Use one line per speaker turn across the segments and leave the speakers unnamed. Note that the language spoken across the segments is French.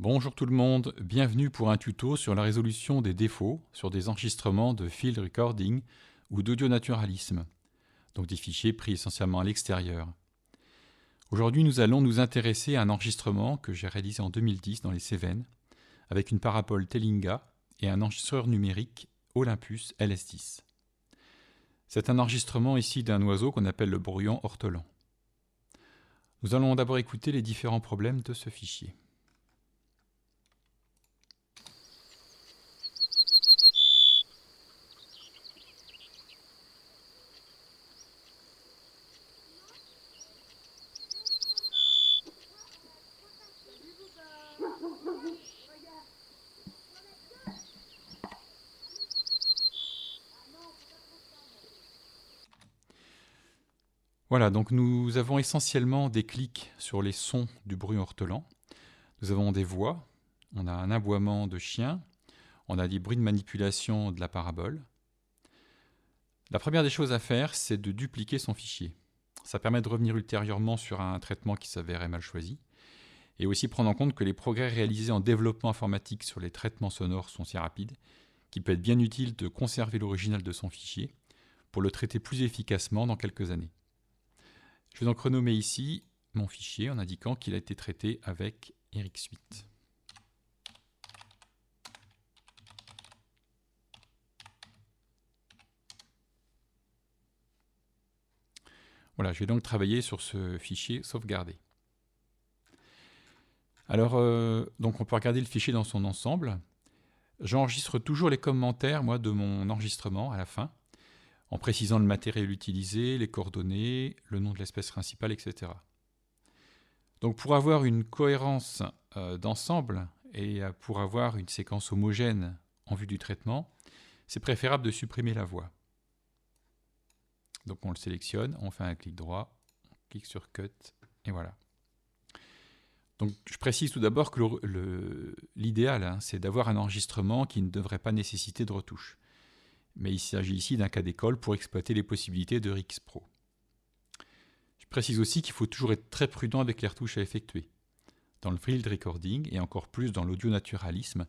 Bonjour tout le monde, bienvenue pour un tuto sur la résolution des défauts sur des enregistrements de field recording ou d'audionaturalisme, donc des fichiers pris essentiellement à l'extérieur. Aujourd'hui, nous allons nous intéresser à un enregistrement que j'ai réalisé en 2010 dans les Cévennes avec une parabole Telinga et un enregistreur numérique Olympus LS10. C'est un enregistrement ici d'un oiseau qu'on appelle le brouillon ortolan. Nous allons d'abord écouter les différents problèmes de ce fichier. Voilà, donc nous avons essentiellement des clics sur les sons du brouillon ortolan. Nous avons des voix, on a un aboiement de chien, on a des bruits de manipulation de la parabole. La première des choses à faire, c'est de dupliquer son fichier. Ça permet de revenir ultérieurement sur un traitement qui s'avérait mal choisi, et aussi prendre en compte que les progrès réalisés en développement informatique sur les traitements sonores sont si rapides qu'il peut être bien utile de conserver l'original de son fichier pour le traiter plus efficacement dans quelques années. Je vais donc renommer ici mon fichier en indiquant qu'il a été traité avec RX8. Voilà, je vais donc travailler sur ce fichier sauvegardé. Alors, donc on peut regarder le fichier dans son ensemble. J'enregistre toujours les commentaires, moi, de mon enregistrement à la fin, en précisant le matériel utilisé, les coordonnées, le nom de l'espèce principale, etc. Donc pour avoir une cohérence d'ensemble et pour avoir une séquence homogène en vue du traitement, c'est préférable de supprimer la voix. Donc on le sélectionne, on fait un clic droit, on clique sur Cut, et voilà. Donc je précise tout d'abord que l'idéal, c'est d'avoir un enregistrement qui ne devrait pas nécessiter de retouche. Mais il s'agit ici d'un cas d'école pour exploiter les possibilités de RX Pro. Je précise aussi qu'il faut toujours être très prudent avec les retouches à effectuer. Dans le field recording, et encore plus dans l'audionaturalisme,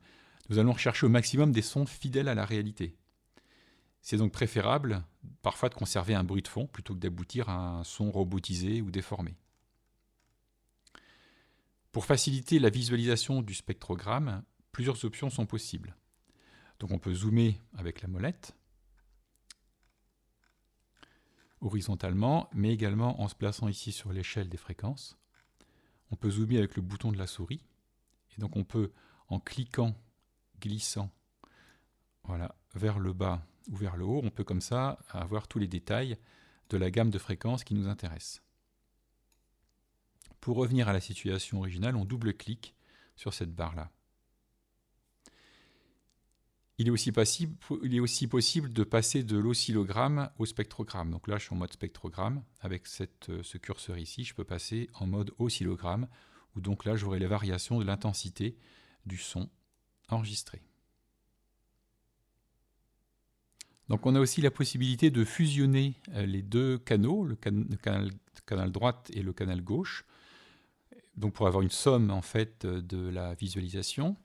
nous allons rechercher au maximum des sons fidèles à la réalité. C'est donc préférable, parfois, de conserver un bruit de fond plutôt que d'aboutir à un son robotisé ou déformé. Pour faciliter la visualisation du spectrogramme, plusieurs options sont possibles. Donc on peut zoomer avec la molette, horizontalement, mais également en se plaçant ici sur l'échelle des fréquences. On peut zoomer avec le bouton de la souris, et donc on peut, en cliquant, glissant, voilà, vers le bas ou vers le haut, on peut comme ça avoir tous les détails de la gamme de fréquences qui nous intéresse. Pour revenir à la situation originale, on double-clique sur cette barre-là. Il est aussi possible de passer de l'oscillogramme au spectrogramme. Donc là, je suis en mode spectrogramme. Avec ce curseur ici, je peux passer en mode oscillogramme, où donc là, j'aurai les variations de l'intensité du son enregistré. Donc on a aussi la possibilité de fusionner les deux canaux, le canal droite et le canal gauche, donc pour avoir une somme en fait de la visualisation.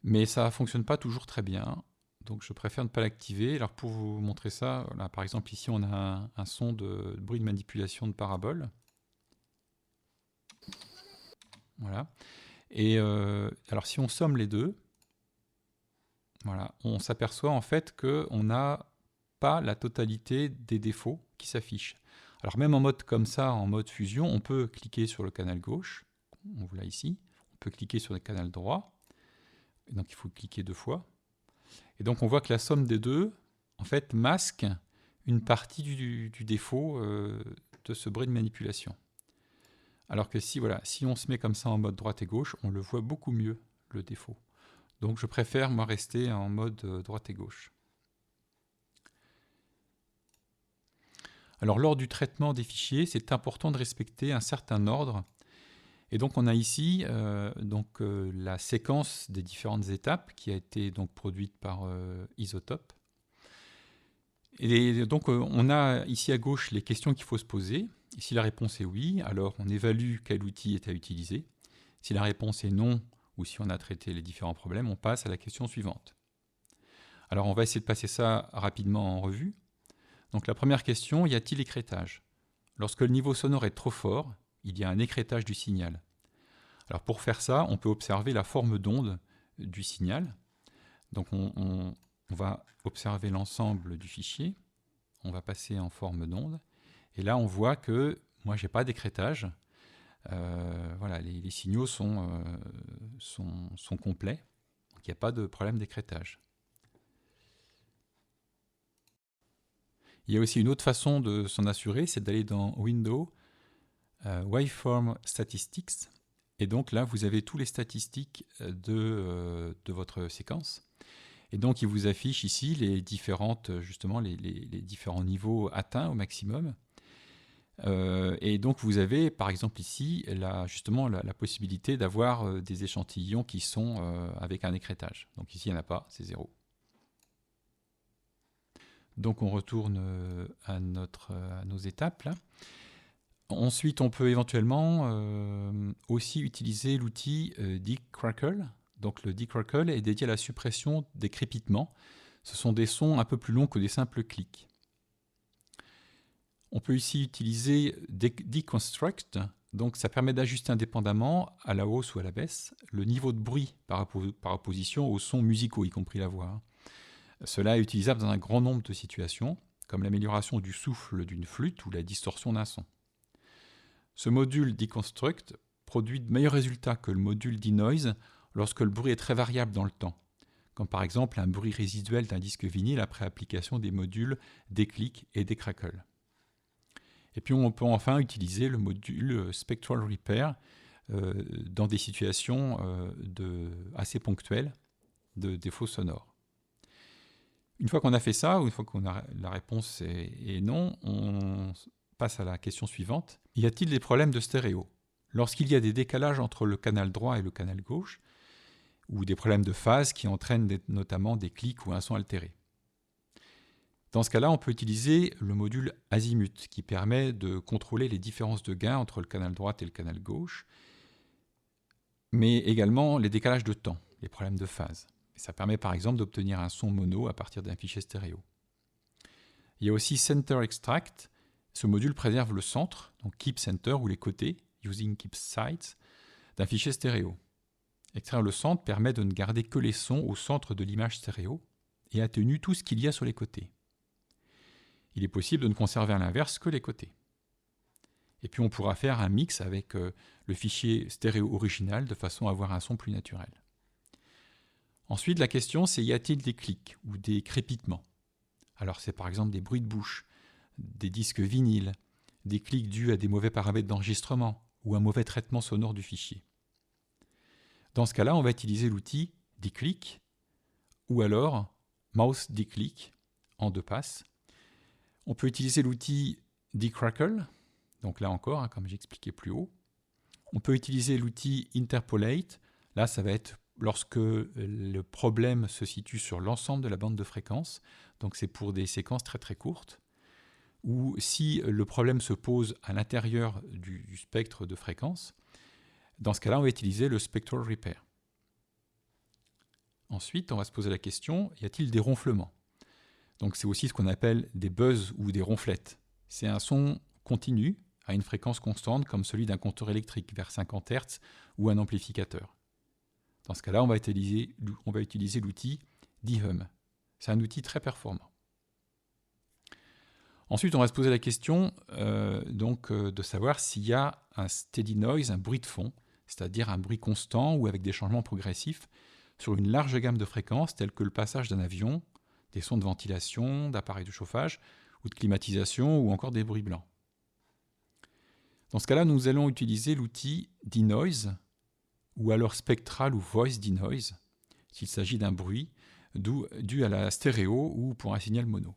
Mais ça ne fonctionne pas toujours très bien, donc je préfère ne pas l'activer. Alors pour vous montrer ça, là, par exemple ici on a un son de bruit de manipulation de parabole. Voilà. Et alors si on somme les deux, voilà, on s'aperçoit en fait qu'on n'a pas la totalité des défauts qui s'affichent. Alors même en mode comme ça, en mode fusion, on peut cliquer sur le canal gauche, on l'a ici, on peut cliquer sur le canal droit, donc il faut cliquer deux fois. Et donc on voit que la somme des deux, en fait, masque une partie du défaut de ce bruit de manipulation. Alors que si on se met comme ça en mode droite et gauche, on le voit beaucoup mieux, le défaut. Donc je préfère, moi, rester en mode droite et gauche. Alors lors du traitement des fichiers, c'est important de respecter un certain ordre. Et donc on a ici la séquence des différentes étapes qui a été donc produite par Isotope. Et donc on a ici à gauche les questions qu'il faut se poser. Et si la réponse est oui, alors on évalue quel outil est à utiliser. Si la réponse est non ou si on a traité les différents problèmes, on passe à la question suivante. Alors on va essayer de passer ça rapidement en revue. Donc la première question, y a-t-il écrêtage? Lorsque le niveau sonore est trop fort, il y a un écrêtage du signal. Alors pour faire ça, on peut observer la forme d'onde du signal. Donc on va observer l'ensemble du fichier, on va passer en forme d'onde, et là on voit que moi j'ai pas d'écrêtage. Voilà, les signaux sont complets, donc il n'y a pas de problème d'écrêtage. Il y a aussi une autre façon de s'en assurer, c'est d'aller dans Window, Waveform Statistics, et donc là vous avez tous les statistiques de votre séquence. Et donc il vous affiche ici les différentes, justement les différents niveaux atteints au maximum. Et donc vous avez par exemple ici justement la possibilité d'avoir des échantillons qui sont avec un écrêtage. Donc ici il n'y en a pas, c'est 0. Donc on retourne à nos étapes là. Ensuite on peut éventuellement aussi utiliser l'outil Decrackle. Donc le Decrackle est dédié à la suppression des crépitements. Ce sont des sons un peu plus longs que des simples clics. On peut ici utiliser Deconstruct, donc ça permet d'ajuster indépendamment, à la hausse ou à la baisse, le niveau de bruit par opposition aux sons musicaux, y compris la voix. Cela est utilisable dans un grand nombre de situations, comme l'amélioration du souffle d'une flûte ou la distorsion d'un son. Ce module Deconstruct produit de meilleurs résultats que le module Denoise lorsque le bruit est très variable dans le temps, comme par exemple un bruit résiduel d'un disque vinyle après application des modules Declick et Decrackle. Et puis on peut enfin utiliser le module Spectral Repair dans des situations assez ponctuelles de défauts sonores. Une fois qu'on a fait ça, ou une fois qu'on a la réponse est non, on passe à la question suivante. Y a-t-il des problèmes de stéréo? Lorsqu'il y a des décalages entre le canal droit et le canal gauche, ou des problèmes de phase qui entraînent notamment des clics ou un son altéré. Dans ce cas-là, on peut utiliser le module Azimut qui permet de contrôler les différences de gain entre le canal droit et le canal gauche, mais également les décalages de temps, les problèmes de phase. Et ça permet par exemple d'obtenir un son mono à partir d'un fichier stéréo. Il y a aussi Center Extract. Ce module préserve le centre, donc Keep Center ou les côtés, using Keep Sides, d'un fichier stéréo. Extraire le centre permet de ne garder que les sons au centre de l'image stéréo et atténue tout ce qu'il y a sur les côtés. Il est possible de ne conserver à l'inverse que les côtés. Et puis on pourra faire un mix avec le fichier stéréo original de façon à avoir un son plus naturel. Ensuite, la question c'est y a-t-il des clics ou des crépitements? Alors c'est par exemple des bruits de bouche, des disques vinyles, des clics dus à des mauvais paramètres d'enregistrement ou un mauvais traitement sonore du fichier. Dans ce cas-là, on va utiliser l'outil Declick ou alors Mouse Declick en 2 passes. On peut utiliser l'outil Decrackle, donc là encore, comme j'expliquais plus haut. On peut utiliser l'outil Interpolate, là ça va être lorsque le problème se situe sur l'ensemble de la bande de fréquence, donc c'est pour des séquences très très courtes, ou si le problème se pose à l'intérieur du spectre de fréquence, dans ce cas-là on va utiliser le Spectral Repair. Ensuite on va se poser la question, y a-t-il des ronflements? Donc c'est aussi ce qu'on appelle des buzz ou des ronflettes. C'est un son continu à une fréquence constante comme celui d'un compteur électrique vers 50 Hz ou un amplificateur. Dans ce cas-là, on va utiliser l'outil dHum. C'est un outil très performant. Ensuite, on va se poser la question de savoir s'il y a un steady noise, un bruit de fond, c'est-à-dire un bruit constant ou avec des changements progressifs sur une large gamme de fréquences telles que le passage d'un avion, des sons de ventilation, d'appareils de chauffage ou de climatisation ou encore des bruits blancs. Dans ce cas-là, nous allons utiliser l'outil denoise ou alors spectral ou voice denoise s'il s'agit d'un bruit dû à la stéréo ou pour un signal mono.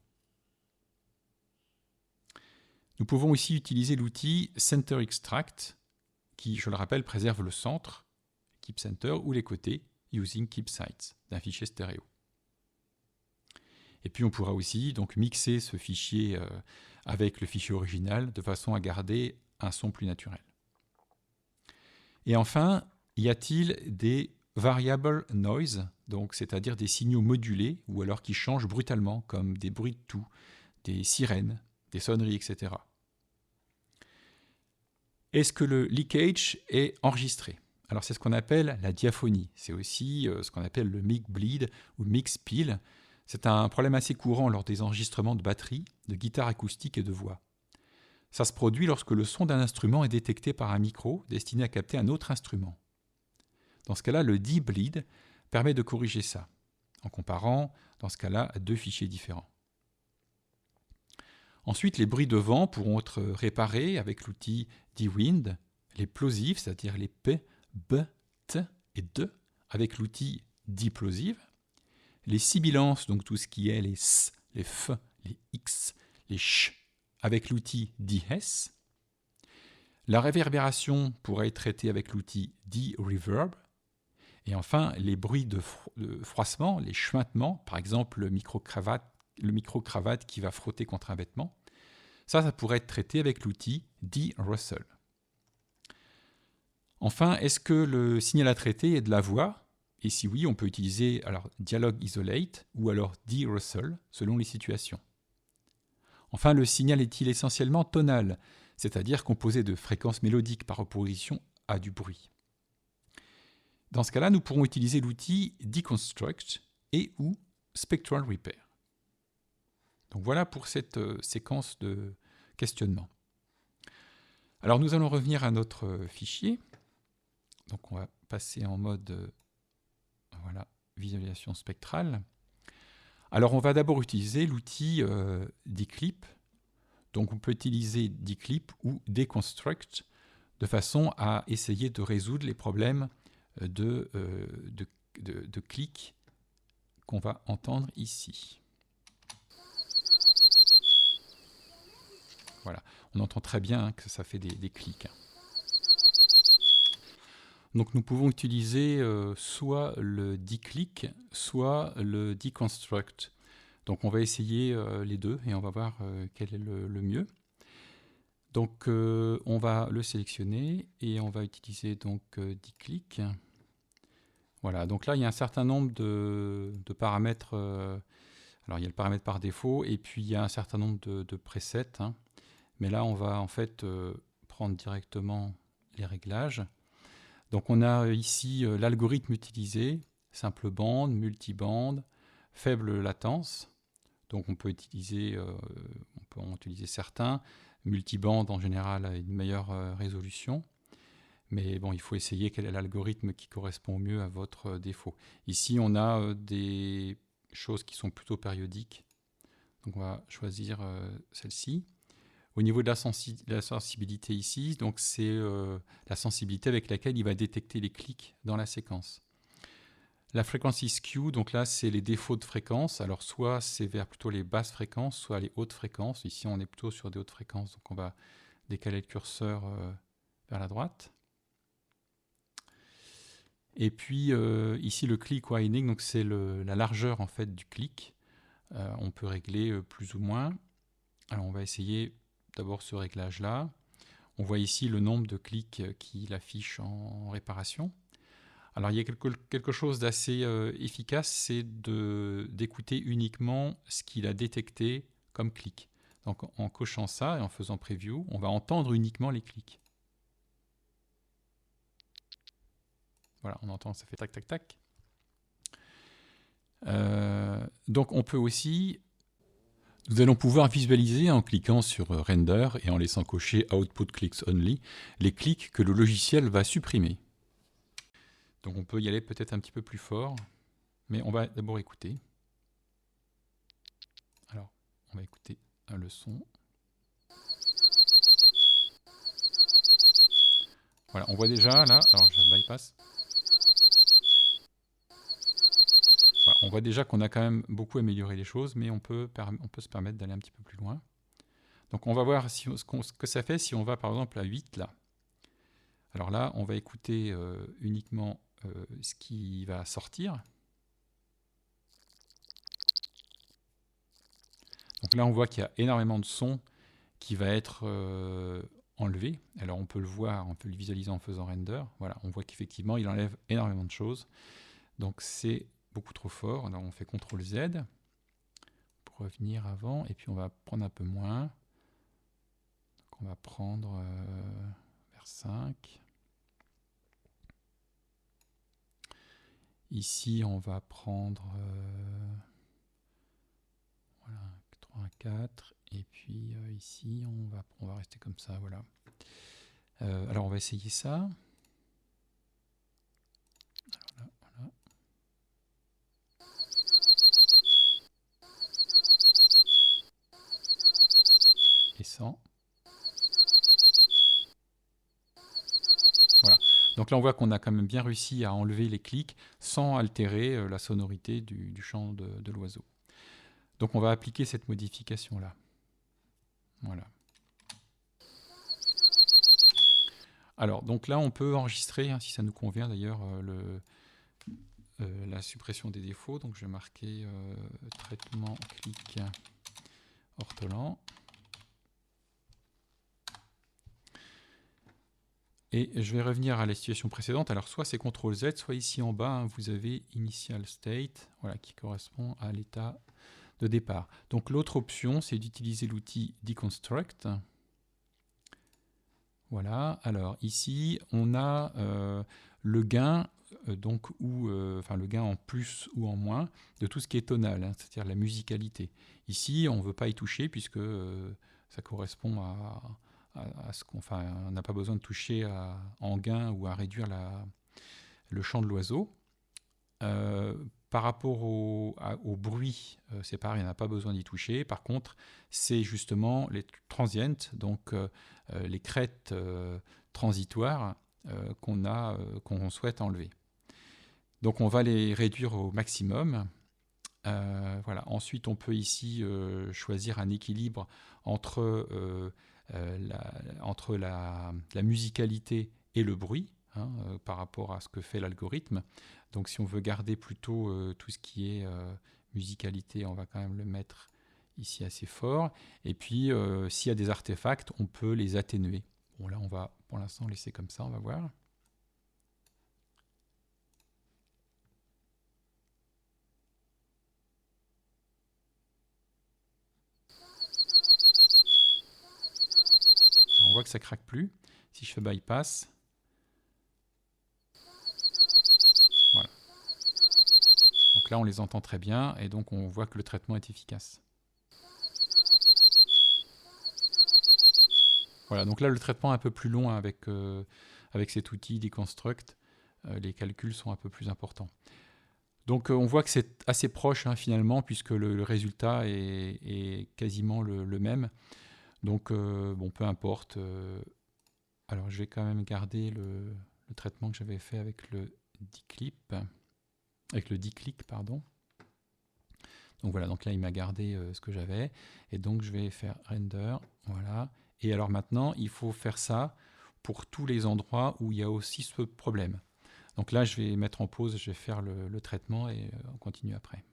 Nous pouvons aussi utiliser l'outil Center Extract qui, je le rappelle, préserve le centre, Keep Center, ou les côtés, using Keep Sides, d'un fichier stéréo. Et puis on pourra aussi donc mixer ce fichier avec le fichier original de façon à garder un son plus naturel. Et enfin, y a-t-il des variable noise, donc c'est-à-dire des signaux modulés ou alors qui changent brutalement, comme des bruits de toux, des sirènes, des sonneries, etc. Est-ce que le leakage est enregistré? Alors c'est ce qu'on appelle la diaphonie. C'est aussi ce qu'on appelle le mic bleed ou mix peel. C'est un problème assez courant lors des enregistrements de batterie, de guitare acoustique et de voix. Ça se produit lorsque le son d'un instrument est détecté par un micro destiné à capter un autre instrument. Dans ce cas-là, le de-bleed permet de corriger ça, en comparant, dans ce cas-là, deux fichiers différents. Ensuite, les bruits de vent pourront être réparés avec l'outil de-wind, les plosifs, c'est-à-dire les P, B, T et D, avec l'outil de-plosive, les sibilances, donc tout ce qui est les S, les F, les X, les Ch, avec l'outil de-hes. La réverbération pourra être traitée avec l'outil de-reverb. Et enfin, les bruits de froissement, les chuintements, par exemple le micro-cravate qui va frotter contre un vêtement, ça pourrait être traité avec l'outil de-rustle. Enfin, est-ce que le signal à traiter est de la voix? Et si oui, on peut utiliser alors dialogue isolate ou alors de-rustle selon les situations. Enfin, le signal est-il essentiellement tonal, c'est-à-dire composé de fréquences mélodiques par opposition à du bruit? Dans ce cas-là, nous pourrons utiliser l'outil deconstruct et ou spectral repair. Donc voilà pour cette séquence de questionnement. Alors nous allons revenir à notre fichier. Donc on va passer en mode voilà, visualisation spectrale. Alors on va d'abord utiliser l'outil declip. Donc on peut utiliser declip ou deconstruct de façon à essayer de résoudre les problèmes de clics qu'on va entendre ici. Voilà, on entend très bien que ça fait des clics. Donc nous pouvons utiliser soit le declick, soit le deconstruct. Donc on va essayer les deux et on va voir quel est le mieux. Donc on va le sélectionner et on va utiliser donc declick. Voilà, donc là il y a un certain nombre de paramètres. Alors il y a le paramètre par défaut et puis il y a un certain nombre de presets. Hein. Mais là on va en fait prendre directement les réglages. Donc on a ici l'algorithme utilisé, simple bande, multibande, faible latence. Donc on peut utiliser certains. Multibande en général a une meilleure résolution. Mais bon, il faut essayer quel est l'algorithme qui correspond au mieux à votre défaut. Ici on a des choses qui sont plutôt périodiques. Donc on va choisir celle-ci. Au niveau de la sensibilité ici, donc c'est la sensibilité avec laquelle il va détecter les clics dans la séquence. La frequency skew, donc là c'est les défauts de fréquence. Alors soit c'est vers plutôt les basses fréquences, soit les hautes fréquences. Ici on est plutôt sur des hautes fréquences, donc on va décaler le curseur vers la droite. Et puis ici le click widening, donc c'est la largeur en fait du clic. On peut régler plus ou moins. Alors on va essayer d'abord ce réglage-là. On voit ici le nombre de clics qu'il affiche en réparation. Alors il y a quelque chose d'assez efficace, c'est d'écouter uniquement ce qu'il a détecté comme clic. Donc en cochant ça et en faisant preview, on va entendre uniquement les clics. Voilà, on entend, ça fait tac tac tac. Donc on peut aussi... Nous allons pouvoir visualiser en cliquant sur Render et en laissant cocher Output Clicks Only les clics que le logiciel va supprimer. Donc on peut y aller peut-être un petit peu plus fort, mais on va d'abord écouter. Alors, on va écouter le son. Voilà, on voit déjà là, alors je bypass. Voilà, on voit déjà qu'on a quand même beaucoup amélioré les choses, mais on peut se permettre d'aller un petit peu plus loin. Donc on va voir ce que ça fait si on va par exemple à 8 là. Alors là, on va écouter uniquement ce qui va sortir. Donc là, on voit qu'il y a énormément de sons qui va être enlever. Alors on peut le voir, on peut le visualiser en faisant render. Voilà, on voit qu'effectivement il enlève énormément de choses. Donc c'est beaucoup trop fort. Alors on fait CTRL Z pour revenir avant, et puis on va prendre un peu moins. Donc on va prendre vers 5. Ici on va prendre voilà, 3, 4, et puis ici on va rester comme ça, voilà. Alors on va essayer ça. Voilà, voilà. Et 100. Voilà. Donc là on voit qu'on a quand même bien réussi à enlever les clics sans altérer la sonorité du chant de l'oiseau. Donc on va appliquer cette modification là. Voilà. Alors donc là on peut enregistrer, hein, si ça nous convient d'ailleurs, la suppression des défauts. Donc je vais marquer traitement clic ortolan. Et je vais revenir à la situation précédente. Alors soit c'est CTRL Z, soit ici en bas, hein, vous avez Initial State, voilà, qui correspond à l'état de départ. Donc l'autre option, c'est d'utiliser l'outil Deconstruct. Voilà, alors ici, on a le gain, enfin le gain en plus ou en moins, de tout ce qui est tonal, hein, c'est-à-dire la musicalité. Ici, on ne veut pas y toucher, puisque ça correspond à ce qu'on... Enfin, on n'a pas besoin de toucher en gain ou à réduire le chant de l'oiseau. Par rapport au bruit, c'est pareil, on n'a pas besoin d'y toucher. Par contre, c'est justement les transients, donc les crêtes transitoires qu'on souhaite enlever. Donc on va les réduire au maximum. Voilà. Ensuite, on peut ici choisir un équilibre entre la musicalité et le bruit, hein, par rapport à ce que fait l'algorithme. Donc si on veut garder plutôt tout ce qui est musicalité, on va quand même le mettre ici assez fort. Et puis s'il y a des artefacts, on peut les atténuer. Bon, là on va pour l'instant laisser comme ça, on va voir. Alors, on voit que ça craque plus. Si je fais bypass, voilà. Donc là, on les entend très bien et donc on voit que le traitement est efficace. Voilà, donc là, le traitement est un peu plus long, hein, avec cet outil Deconstruct. Les calculs sont un peu plus importants. Donc on voit que c'est assez proche, hein, finalement, puisque le résultat est quasiment le même. Donc bon, peu importe. Alors je vais quand même garder le traitement que j'avais fait avec le declick, pardon. Donc voilà, donc là il m'a gardé ce que j'avais. Et donc je vais faire render, voilà. Et alors maintenant, il faut faire ça pour tous les endroits où il y a aussi ce problème. Donc là, je vais mettre en pause, je vais faire le traitement et on continue après.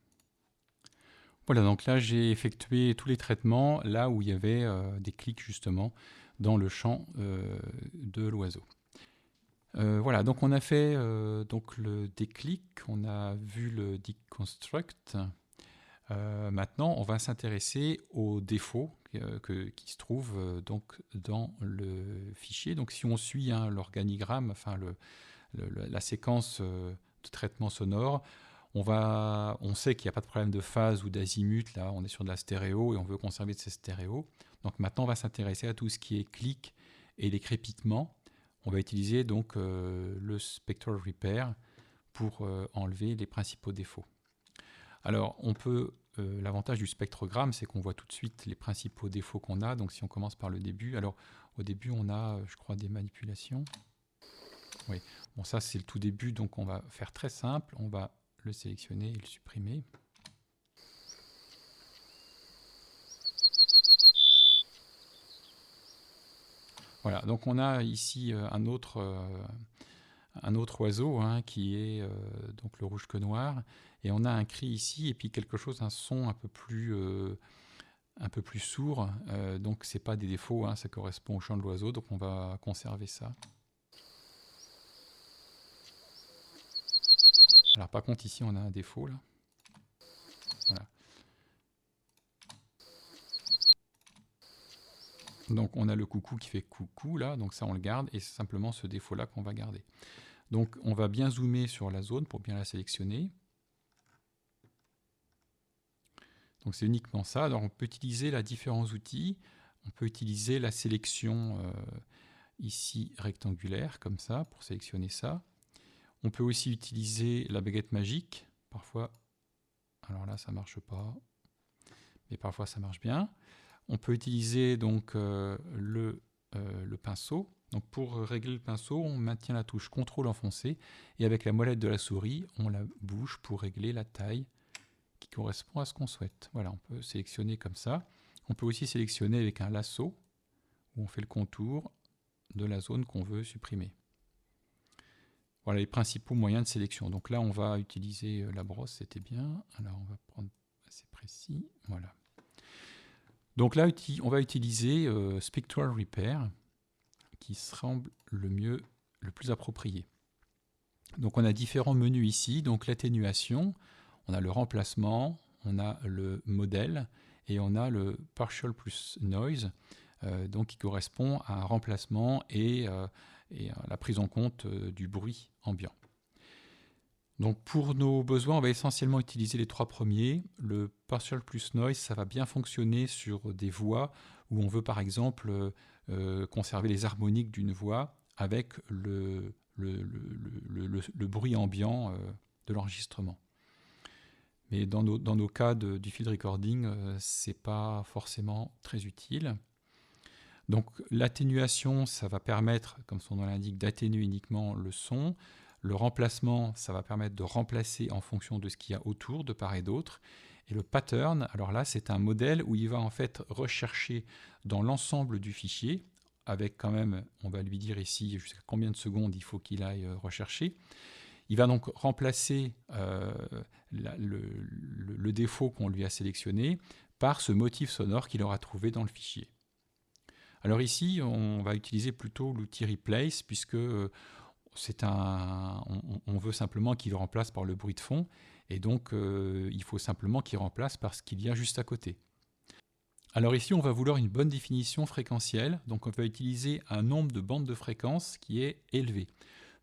Voilà, donc là, j'ai effectué tous les traitements là où il y avait des clics justement dans le champ de l'oiseau. Voilà, donc on a fait donc le déclic, on a vu le deconstruct. Maintenant, on va s'intéresser aux défauts qui se trouvent donc dans le fichier. Donc si on suit, hein, l'organigramme, enfin la séquence de traitement sonore, on sait qu'il n'y a pas de problème de phase ou d'azimut. Là, on est sur de la stéréo et on veut conserver de ces stéréos. Donc maintenant, on va s'intéresser à tout ce qui est clic et les crépitements. On va utiliser donc le Spectral Repair pour enlever les principaux défauts. Alors, l'avantage du spectrogramme, c'est qu'on voit tout de suite les principaux défauts qu'on a. Donc si on commence par le début, alors au début on a, je crois, des manipulations. Oui, bon, ça c'est le tout début, donc on va faire très simple, on va le sélectionner et le supprimer. Voilà, donc on a ici un autre oiseau, hein, qui est donc le rouge que noir, et on a un cri ici, et puis quelque chose, un son un peu plus un peu plus sourd, donc c'est pas des défauts, hein, ça correspond au chant de l'oiseau, donc on va conserver ça. Alors par contre ici on a un défaut là. Voilà. Donc on a le coucou qui fait coucou là, donc ça on le garde, et c'est simplement ce défaut là qu'on va garder. Donc on va bien zoomer sur la zone pour bien la sélectionner. Donc c'est uniquement ça. Alors on peut utiliser là différents outils. On peut utiliser la sélection ici rectangulaire comme ça pour sélectionner ça. On peut aussi utiliser la baguette magique. Parfois, alors là ça marche pas, mais parfois ça marche bien. On peut utiliser donc le pinceau. Donc pour régler le pinceau, on maintient la touche CTRL enfoncée et avec la molette de la souris, on la bouge pour régler la taille qui correspond à ce qu'on souhaite. Voilà, on peut sélectionner comme ça. On peut aussi sélectionner avec un lasso où on fait le contour de la zone qu'on veut supprimer. Voilà les principaux moyens de sélection. Donc là, on va utiliser la brosse, c'était bien. Alors on va prendre assez précis. Voilà. Donc là, on va utiliser Spectral Repair, qui semble le plus approprié. Donc on a différents menus ici. Donc l'atténuation, on a le remplacement, on a le modèle et on a le partial plus noise, donc qui correspond à un remplacement et à la prise en compte du bruit ambiant. Donc pour nos besoins, on va essentiellement utiliser les trois premiers. Le partial plus noise, ça va bien fonctionner sur des voix où on veut par exemple conserver les harmoniques d'une voix avec le bruit ambiant de l'enregistrement. Mais dans nos cas du field recording, ce n'est pas forcément très utile. Donc l'atténuation, ça va permettre, comme son nom l'indique, d'atténuer uniquement le son. Le remplacement, ça va permettre de remplacer en fonction de ce qu'il y a autour, de part et d'autre. Et le pattern, alors là, c'est un modèle où il va en fait rechercher dans l'ensemble du fichier, avec quand même, on va lui dire ici jusqu'à combien de secondes il faut qu'il aille rechercher. Il va donc remplacer le défaut qu'on lui a sélectionné par ce motif sonore qu'il aura trouvé dans le fichier. Alors ici, on va utiliser plutôt l'outil Replace, puisque on veut simplement qu'il remplace par le bruit de fond, et donc il faut simplement qu'il remplace par ce qu'il y a juste à côté. Alors ici, on va vouloir une bonne définition fréquentielle, donc on va utiliser un nombre de bandes de fréquences qui est élevé.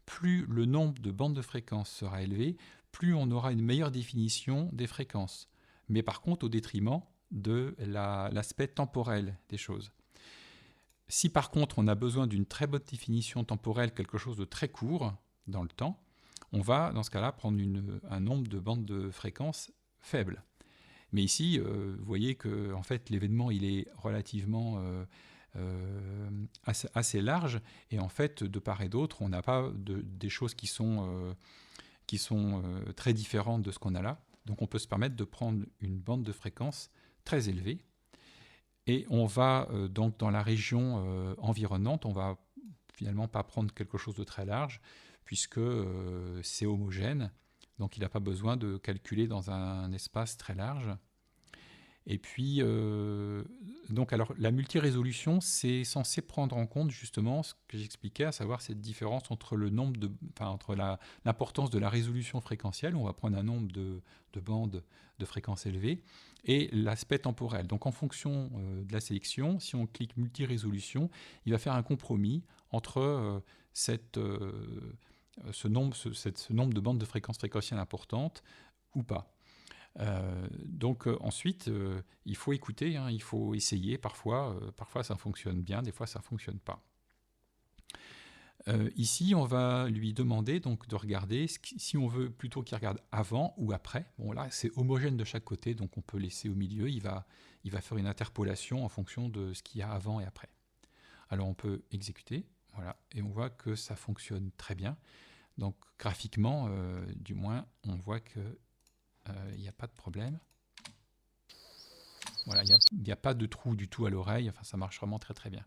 Plus le nombre de bandes de fréquences sera élevé, plus on aura une meilleure définition des fréquences, mais par contre au détriment de l'aspect temporel des choses. Si par contre on a besoin d'une très bonne définition temporelle, quelque chose de très court dans le temps, on va dans ce cas-là prendre un nombre de bandes de fréquences faible. Mais ici, vous voyez que en fait, l'événement il est relativement assez large, et en fait, de part et d'autre, on n'a pas des choses qui sont très différentes de ce qu'on a là. Donc on peut se permettre de prendre une bande de fréquences très élevée. Et on va donc dans la région environnante, on va finalement pas prendre quelque chose de très large, puisque c'est homogène, donc il n'a pas besoin de calculer dans un espace très large. Et puis, donc alors la multirésolution, c'est censé prendre en compte justement ce que j'expliquais, à savoir cette différence entre entre l'importance de la résolution fréquentielle, on va prendre un nombre de bandes de fréquences élevées, et l'aspect temporel. Donc en fonction de la sélection, si on clique multirésolution, il va faire un compromis entre ce nombre de bandes de fréquences fréquentielles importantes ou pas. Donc ensuite, il faut écouter, hein, il faut essayer. Parfois ça fonctionne bien, des fois ça ne fonctionne pas. Ici, on va lui demander donc de regarder si on veut plutôt qu'il regarde avant ou après. Bon là, c'est homogène de chaque côté, donc on peut laisser au milieu. Il va faire une interpolation en fonction de ce qu'il y a avant et après. Alors on peut exécuter, voilà, et on voit que ça fonctionne très bien. Donc graphiquement, du moins, on voit que il n'y a pas de problème. Voilà, il n'y a pas de trou du tout à l'oreille, enfin ça marche vraiment très très bien.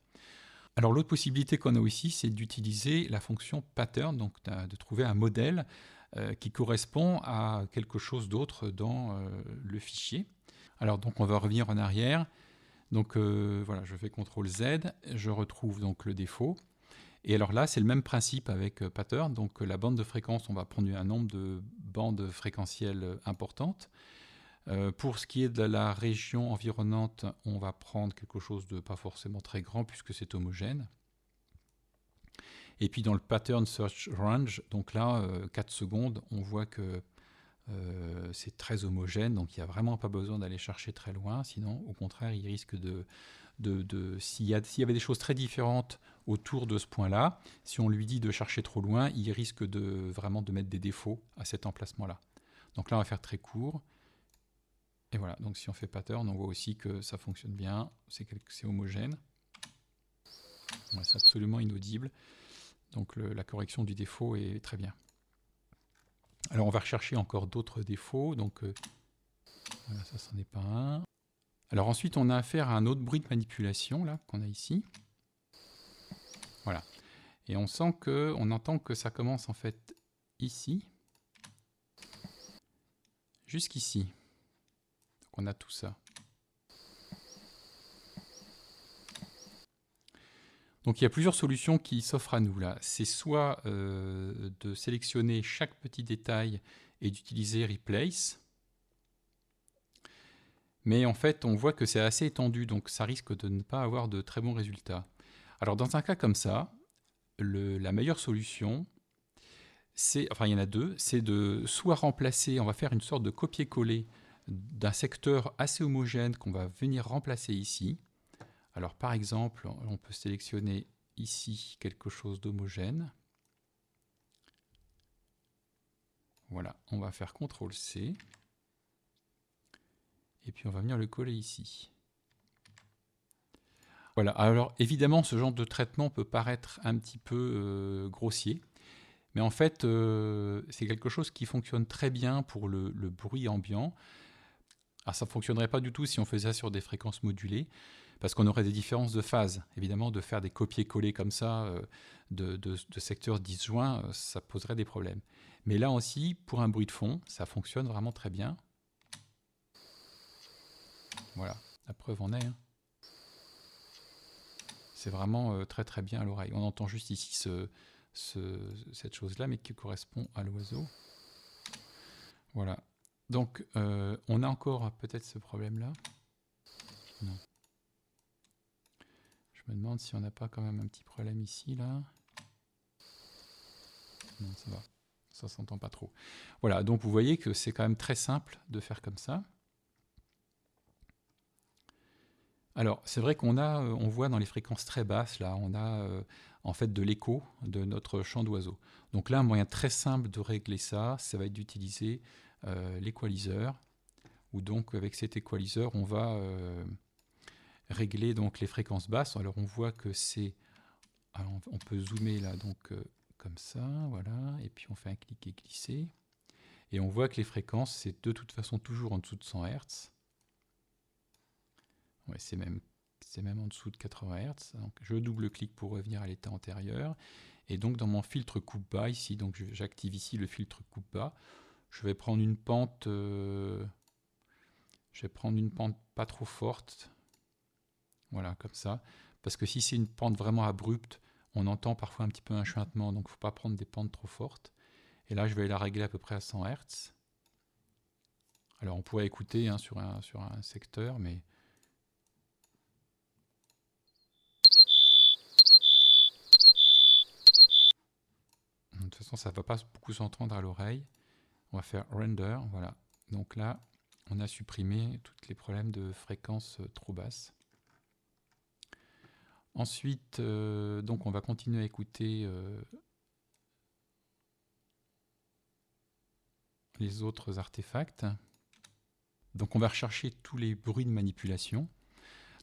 Alors l'autre possibilité qu'on a aussi, c'est d'utiliser la fonction pattern, donc de trouver un modèle qui correspond à quelque chose d'autre dans le fichier. Alors donc on va revenir en arrière. Donc voilà, je fais CTRL Z, je retrouve donc le défaut. Et alors là, c'est le même principe avec pattern. Donc la bande de fréquence, on va prendre un nombre de bandes fréquentielles importantes. Pour ce qui est de la région environnante, on va prendre quelque chose de pas forcément très grand puisque c'est homogène. Et puis dans le pattern search range, donc là, 4 secondes, on voit que c'est très homogène, donc il n'y a vraiment pas besoin d'aller chercher très loin, sinon au contraire il risque s'il y avait des choses très différentes autour de ce point-là, si on lui dit de chercher trop loin, il risque vraiment de mettre des défauts à cet emplacement-là. Donc là on va faire très court, et voilà, donc si on fait pattern, on voit aussi que ça fonctionne bien, c'est homogène. Ouais, c'est absolument inaudible, donc la correction du défaut est très bien. Alors on va rechercher encore d'autres défauts, donc voilà, ça c'en est pas un. Alors ensuite on a affaire à un autre bruit de manipulation là qu'on a ici. Voilà. Et on entend que ça commence en fait ici, jusqu'ici. Donc on a tout ça. Donc il y a plusieurs solutions qui s'offrent à nous là. C'est soit de sélectionner chaque petit détail et d'utiliser Replace. Mais en fait, on voit que c'est assez étendu, donc ça risque de ne pas avoir de très bons résultats. Alors dans un cas comme ça, la meilleure solution, il y en a deux, c'est de soit remplacer, on va faire une sorte de copier-coller d'un secteur assez homogène qu'on va venir remplacer ici. Alors par exemple, on peut sélectionner ici quelque chose d'homogène. Voilà, on va faire CTRL-C. Et puis on va venir le coller ici. Voilà, alors évidemment ce genre de traitement peut paraître un petit peu grossier, mais en fait c'est quelque chose qui fonctionne très bien pour le bruit ambiant. Alors ça ne fonctionnerait pas du tout si on faisait ça sur des fréquences modulées, parce qu'on aurait des différences de phase. Évidemment, de faire des copier-coller comme ça de secteurs disjoints, ça poserait des problèmes. Mais là aussi, pour un bruit de fond, ça fonctionne vraiment très bien. Voilà, la preuve en est. Hein. C'est vraiment très très bien à l'oreille. On entend juste ici cette chose-là, mais qui correspond à l'oiseau. Voilà. Donc, on a encore peut-être ce problème-là. Non. Je me demande si on n'a pas quand même un petit problème ici, là. Non, ça va. Ça s'entend pas trop. Voilà, donc vous voyez que c'est quand même très simple de faire comme ça. Alors, c'est vrai on voit dans les fréquences très basses, là, on a en fait de l'écho de notre chant d'oiseau. Donc là, un moyen très simple de régler ça, ça va être d'utiliser l'équaliseur, où donc avec cet équaliseur, on va régler donc les fréquences basses. Alors on voit que c'est... on peut zoomer là, donc comme ça, voilà, et puis on fait un clic et glisser. Et on voit que les fréquences, c'est de toute façon toujours en dessous de 100 Hz. Ouais, c'est même en dessous de 80 Hz. Donc je double-clique pour revenir à l'état antérieur. Et donc dans mon filtre coupe-bas ici, donc j'active ici le filtre coupe-bas. Je vais prendre une pente pas trop forte. Voilà, comme ça. Parce que si c'est une pente vraiment abrupte, on entend parfois un petit peu un chuintement, donc il ne faut pas prendre des pentes trop fortes. Et là, je vais la régler à peu près à 100 Hz. Alors on pourrait écouter hein, sur un secteur, mais... De toute façon, ça ne va pas beaucoup s'entendre à l'oreille. On va faire render, voilà. Donc là, on a supprimé tous les problèmes de fréquence trop basse. Ensuite, donc on va continuer à écouter les autres artefacts. Donc on va rechercher tous les bruits de manipulation.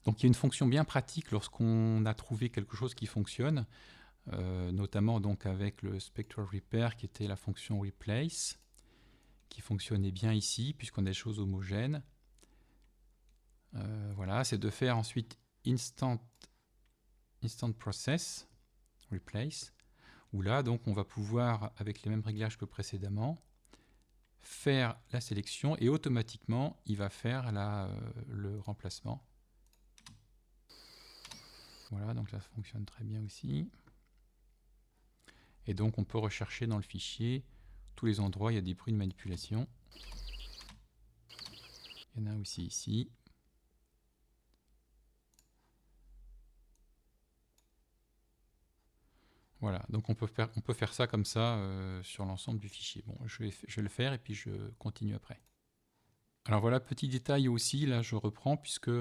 Donc il y a une fonction bien pratique lorsqu'on a trouvé quelque chose qui fonctionne, notamment donc avec le Spectral Repair qui était la fonction Replace, qui fonctionnait bien ici puisqu'on a des choses homogènes. Voilà, c'est de faire ensuite Instant Process Replace, où là donc on va pouvoir, avec les mêmes réglages que précédemment, faire la sélection et automatiquement il va faire le remplacement. Voilà, donc là, ça fonctionne très bien aussi. Et donc, on peut rechercher dans le fichier tous les endroits où il y a des bruits de manipulation. Il y en a aussi ici. Voilà, donc on peut faire ça comme ça sur l'ensemble du fichier. Bon, je vais le faire et puis je continue après. Alors voilà, petit détail aussi, là je reprends, puisque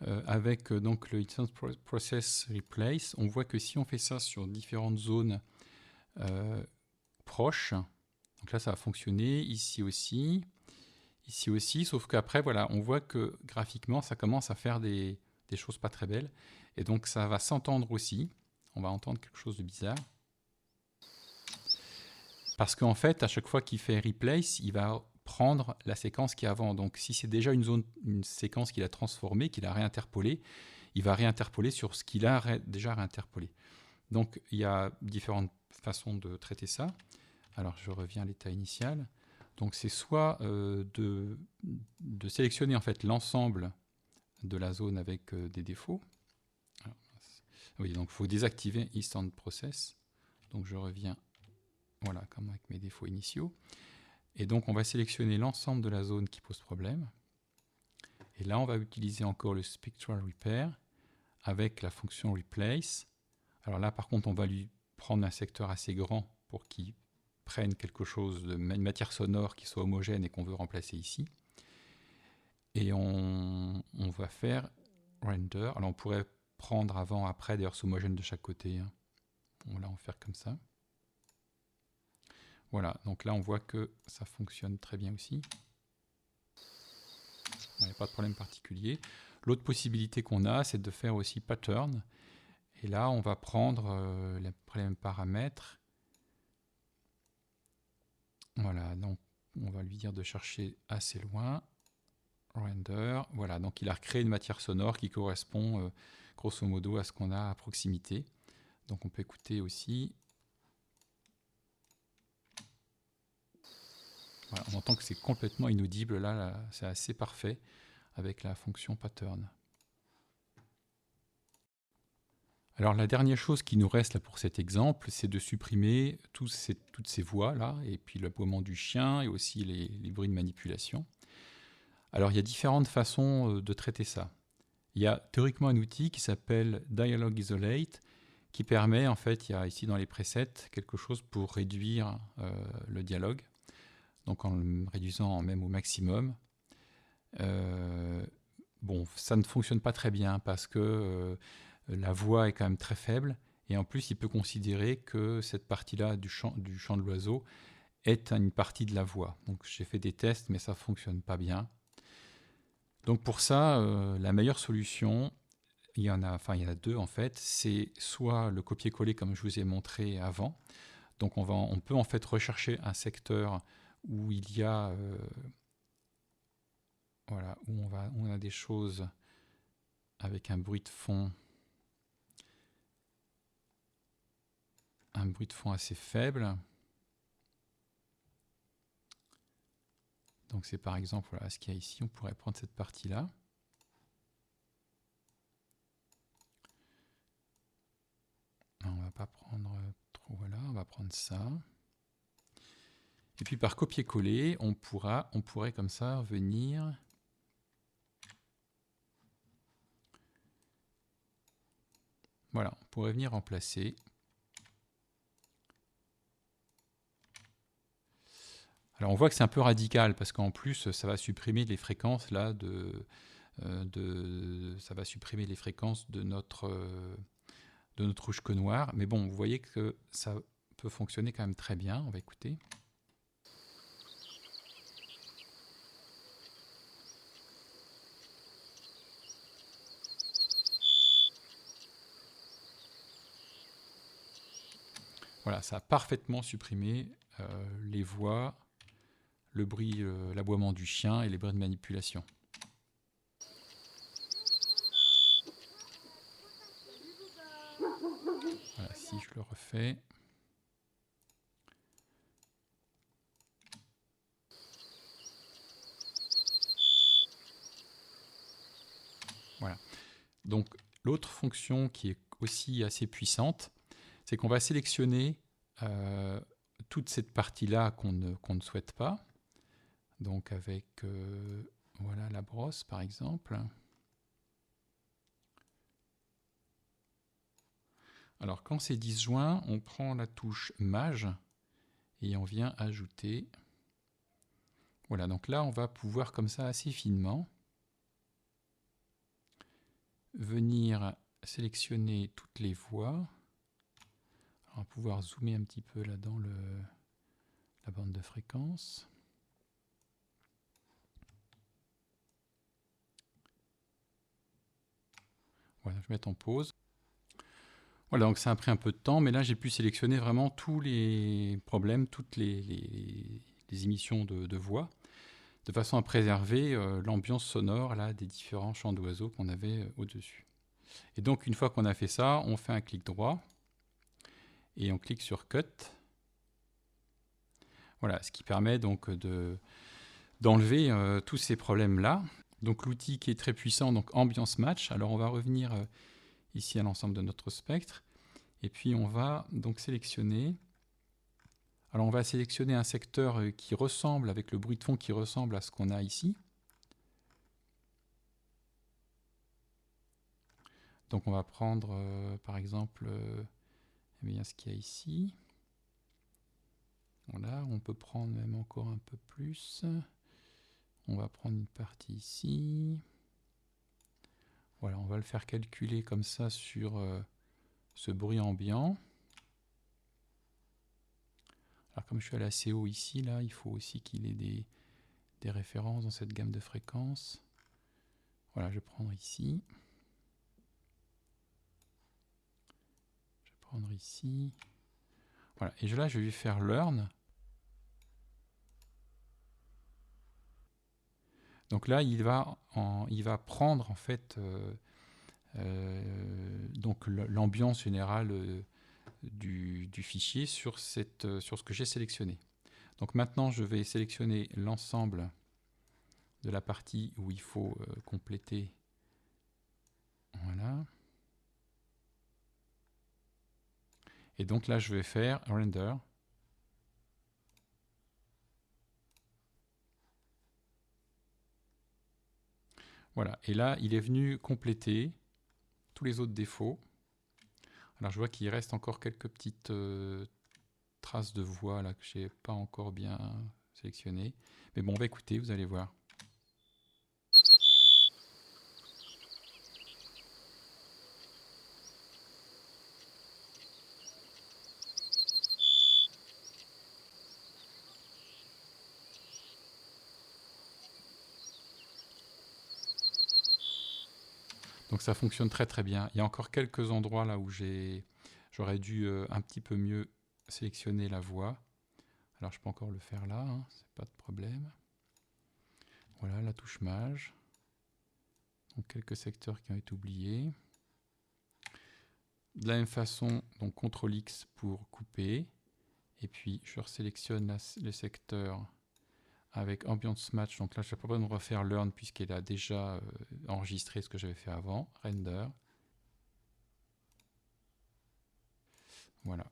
avec donc le Instance Process Replace, on voit que si on fait ça sur différentes zones proches, donc là ça va fonctionner, ici aussi, sauf qu'après voilà, on voit que graphiquement ça commence à faire des choses pas très belles, et donc ça va s'entendre aussi, on va entendre quelque chose de bizarre. Parce qu'en fait, à chaque fois qu'il fait replace, il va prendre la séquence qui est avant. Donc si c'est déjà une séquence qu'il a transformée, qu'il a réinterpolée, il va réinterpoler sur ce qu'il a déjà réinterpolé. Donc il y a différentes façons de traiter ça. Alors je reviens à l'état initial. Donc c'est soit de sélectionner en fait l'ensemble de la zone avec des défauts. Alors, oui, donc il faut désactiver Instant Process. Donc je reviens, voilà, comme avec mes défauts initiaux. Et donc on va sélectionner l'ensemble de la zone qui pose problème. Et là on va utiliser encore le Spectral Repair avec la fonction Replace. Alors là par contre on va lui prendre un secteur assez grand pour qu'il prenne quelque chose de matière sonore qui soit homogène et qu'on veut remplacer ici. Et on va faire Render. Alors on pourrait prendre avant, après, d'ailleurs c'est homogène de chaque côté. Hein. Bon, là on va faire comme ça. Voilà, donc là on voit que ça fonctionne très bien aussi. Il n'y a pas de problème particulier. L'autre possibilité qu'on a, c'est de faire aussi pattern. Et là, on va prendre les mêmes paramètres. Voilà, donc on va lui dire de chercher assez loin. Render. Voilà, donc il a recréé une matière sonore qui correspond grosso modo à ce qu'on a à proximité. Donc on peut écouter aussi. Voilà, on entend que c'est complètement inaudible. Là c'est assez parfait avec la fonction pattern. Alors la dernière chose qui nous reste là pour cet exemple, c'est de supprimer toutes ces voix là, et puis l'aboiement du chien et aussi les bruits de manipulation. Alors il y a différentes façons de traiter ça. Il y a théoriquement un outil qui s'appelle Dialogue Isolate, qui permet, en fait, il y a ici dans les presets quelque chose pour réduire le dialogue, donc en le réduisant même au maximum. Bon, ça ne fonctionne pas très bien parce que la voix est quand même très faible, et en plus il peut considérer que cette partie-là du chant de l'oiseau est une partie de la voix. Donc j'ai fait des tests, mais ça ne fonctionne pas bien. Donc pour ça, la meilleure solution, il y en a deux en fait, c'est soit le copier-coller comme je vous ai montré avant. Donc on peut en fait rechercher un secteur où il y a voilà, où on a des choses avec un bruit de fond assez faible. Donc c'est par exemple voilà, ce qu'il y a ici, on pourrait prendre cette partie-là. On va pas prendre trop, voilà, on va prendre ça. Et puis par copier-coller, on pourrait comme ça venir voilà, on pourrait venir remplacer. Alors on voit que c'est un peu radical parce qu'en plus ça va supprimer les fréquences là ça va supprimer les fréquences de notre rouge que noir. Mais bon, vous voyez que ça peut fonctionner quand même très bien. On va écouter. Voilà, ça a parfaitement supprimé les voix, le bruit, l'aboiement du chien et les bruits de manipulation. Voilà, si je le refais. Voilà. Donc l'autre fonction qui est aussi assez puissante, c'est qu'on va sélectionner toute cette partie-là qu'on ne souhaite pas. Donc avec voilà, la brosse par exemple. Alors quand c'est disjoint, on prend la touche Maj et on vient ajouter. Voilà, donc là on va pouvoir comme ça assez finement venir sélectionner toutes les voies. Alors, on va pouvoir zoomer un petit peu là dans la bande de fréquence. Voilà, je vais mettre en pause. Voilà, donc ça a pris un peu de temps, mais là j'ai pu sélectionner vraiment tous les problèmes, toutes les émissions de voix, de façon à préserver l'ambiance sonore là, des différents chants d'oiseaux qu'on avait au-dessus. Et donc une fois qu'on a fait ça, on fait un clic droit et on clique sur Cut. Voilà, ce qui permet donc d'enlever tous ces problèmes-là. Donc l'outil qui est très puissant, donc Ambiance Match. Alors on va revenir ici à l'ensemble de notre spectre. Et puis on va donc sélectionner. Alors on va sélectionner un secteur qui ressemble, avec le bruit de fond qui ressemble à ce qu'on a ici. Donc on va prendre par exemple eh bien, ce qu'il y a ici. Voilà, on peut prendre même encore un peu plus. On va prendre une partie ici. Voilà, on va le faire calculer comme ça sur ce bruit ambiant. Alors comme je suis à la CO ici, là, il faut aussi qu'il ait des références dans cette gamme de fréquences. Voilà, je vais prendre ici. Je vais prendre ici. Voilà, et là, je vais lui faire Learn. Donc là, il va prendre en fait donc l'ambiance générale du fichier sur ce que j'ai sélectionné. Donc maintenant, je vais sélectionner l'ensemble de la partie où il faut compléter. Voilà. Et donc là, je vais faire Render. Voilà. Et là, il est venu compléter tous les autres défauts. Alors je vois qu'il reste encore quelques petites traces de voix là que je n'ai pas encore bien sélectionnées. Mais bon, on va écouter, vous allez voir. Donc ça fonctionne très très bien. Il y a encore quelques endroits là où j'aurais dû un petit peu mieux sélectionner la voix. Alors je peux encore le faire là, hein, c'est pas de problème. Voilà la touche Maj. Donc quelques secteurs qui ont été oubliés. De la même façon, donc CTRL X pour couper. Et puis je resélectionne les secteurs avec Ambiance Match. Donc là, je n'ai pas besoin de refaire Learn puisqu'il a déjà enregistré ce que j'avais fait avant. Render. Voilà.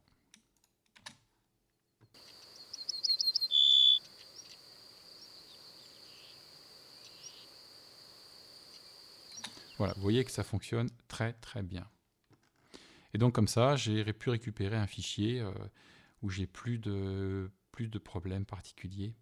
Voilà, vous voyez que ça fonctionne très très bien. Et donc comme ça, j'ai pu récupérer un fichier où j'ai plus de problèmes particuliers.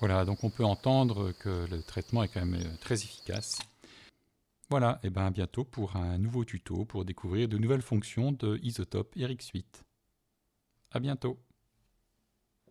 Voilà, donc on peut entendre que le traitement est quand même très efficace. Voilà, et bien à bientôt pour un nouveau tuto pour découvrir de nouvelles fonctions de Isotope RX8. À bientôt.